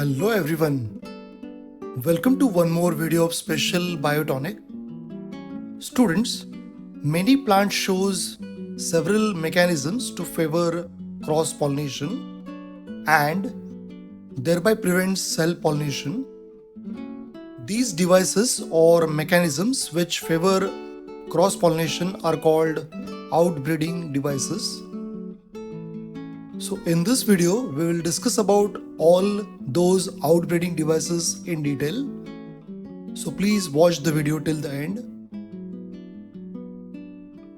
Hello everyone, welcome to one more video of Special Biotonic. Students, many plants shows several mechanisms to favor cross-pollination and thereby prevents cell pollination. These devices or mechanisms which favor cross-pollination are called outbreeding devices. So in this video, we will discuss about all those outbreeding devices in detail. So please watch the video till the end.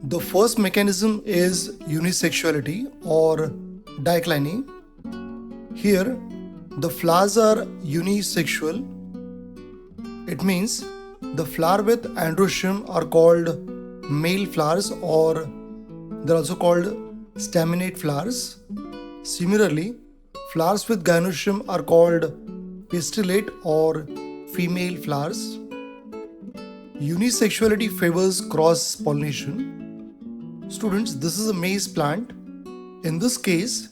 The first mechanism is unisexuality or dicliny. Here, the flowers are unisexual. It means the flower with androecium are called male flowers, or they're also called staminate flowers. Similarly, flowers with gynoecium are called pistillate or female flowers. Unisexuality favors cross-pollination. Students, this is a maize plant. In this case,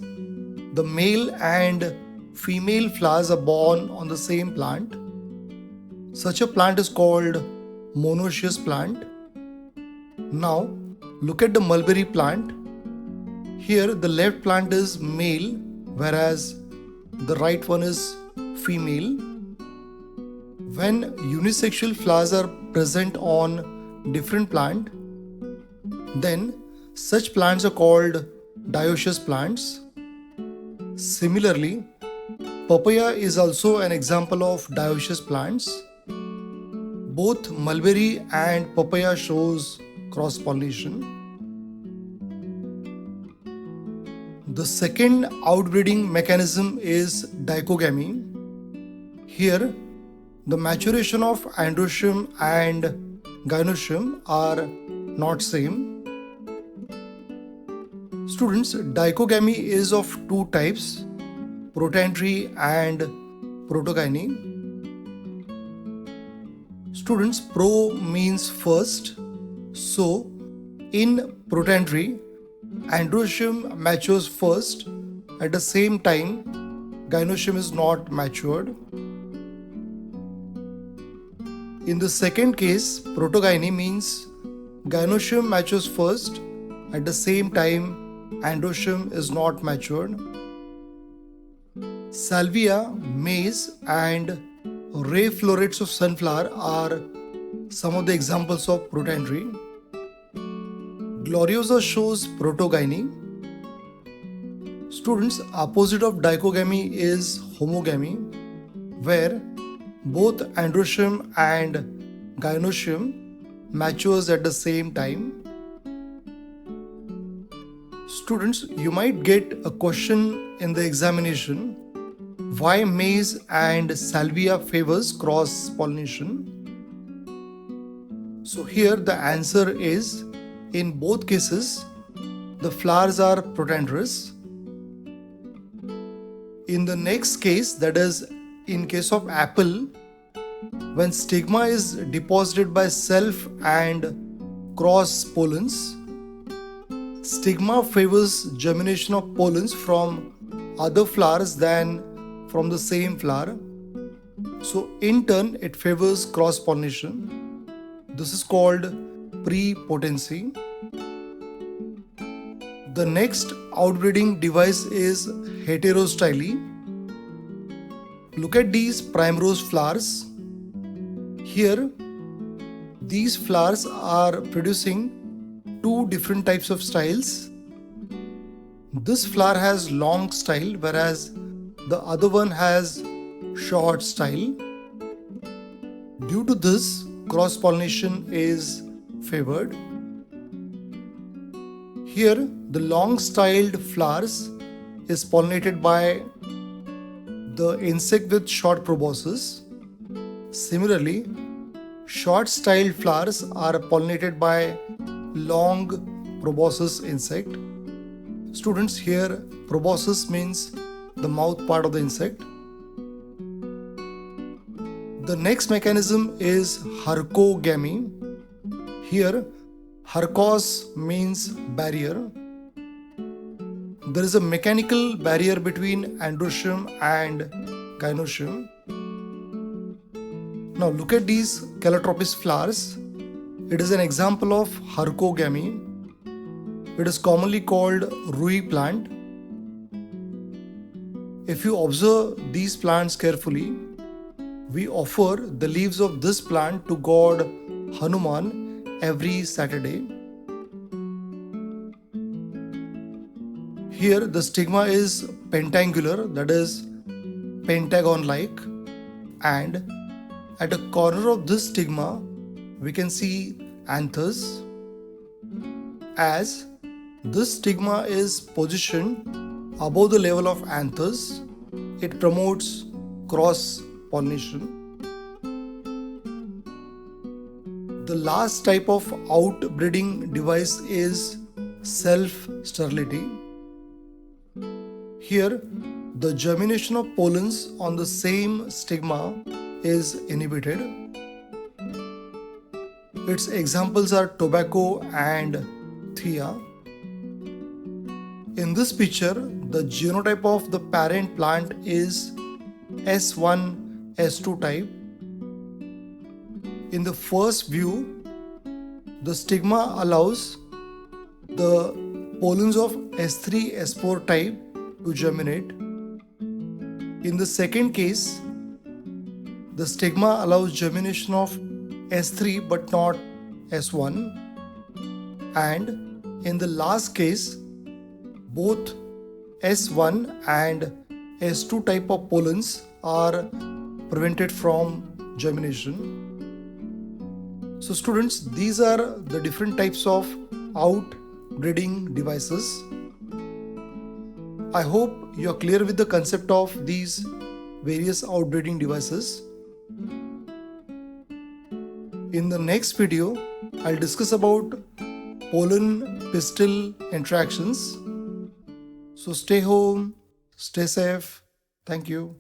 the male and female flowers are born on the same plant. Such a plant is called monoecious plant. Now, look at the mulberry plant. Here the left plant is male, whereas the right one is female. When unisexual flowers are present on different plant, then such plants are called dioecious plants. Similarly, papaya is also an example of dioecious plants. Both mulberry and papaya shows cross-pollination. The second outbreeding mechanism is dichogamy. Here, the maturation of androecium and gynoecium are not same. Students, dichogamy is of two types, protandry and protogyny. Students, pro means first. So, in protandry, androecium matures first. At the same time, gynoecium is not matured. In the second case, protogyny means gynoecium matures first. At the same time, androecium is not matured. Salvia, maize, and ray florets of sunflower are some of the examples of protandry. Gloriosa shows protogyny. Students, opposite of dichogamy is homogamy, where both androecium and gynoecium matures at the same time. Students, you might get a question in the examination: why maize and salvia favors cross-pollination? So here the answer is, in both cases, the flowers are protandrous. In the next case, that is, in case of apple, when stigma is deposited by self and cross pollens, stigma favors germination of pollens from other flowers than from the same flower. So in turn, it favors cross-pollination. This is called prepotency. The next outbreeding device is heterostyle. Look at these primrose flowers. Here, these flowers are producing two different types of styles. This flower has long style, whereas the other one has short style. Due to this, cross-pollination is favored. Here, the long-styled flowers is pollinated by the insect with short proboscis. Similarly, short-styled flowers are pollinated by long proboscis insect. Students, here proboscis means the mouth part of the insect. The next mechanism is hercogamy. Here, hercos means barrier. There is a mechanical barrier between androecium and gynoecium. Now look at these Calotropis flowers. It is an example of hercogamy. It is commonly called Rui plant. If you observe these plants carefully, we offer the leaves of this plant to God Hanuman every Saturday. Here the stigma is pentangular, that is pentagon-like, and at the corner of this stigma we can see anthers. As this stigma is positioned above the level of anthers, it promotes cross-pollination. The last type of outbreeding device is self-sterility. Here, the germination of pollens on the same stigma is inhibited. Its examples are tobacco and thea. In this picture, the genotype of the parent plant is S1, S2 type. In the first view, the stigma allows the pollens of S3, S4 type to germinate. In the second case, the stigma allows germination of S3 but not S1. And in the last case, both S1 and S2 type of pollens are prevented from germination. So students, these are the different types of outbreeding devices. I hope you are clear with the concept of these various outbreeding devices. In the next video, I'll discuss about pollen-pistil interactions. So stay home, stay safe. Thank you.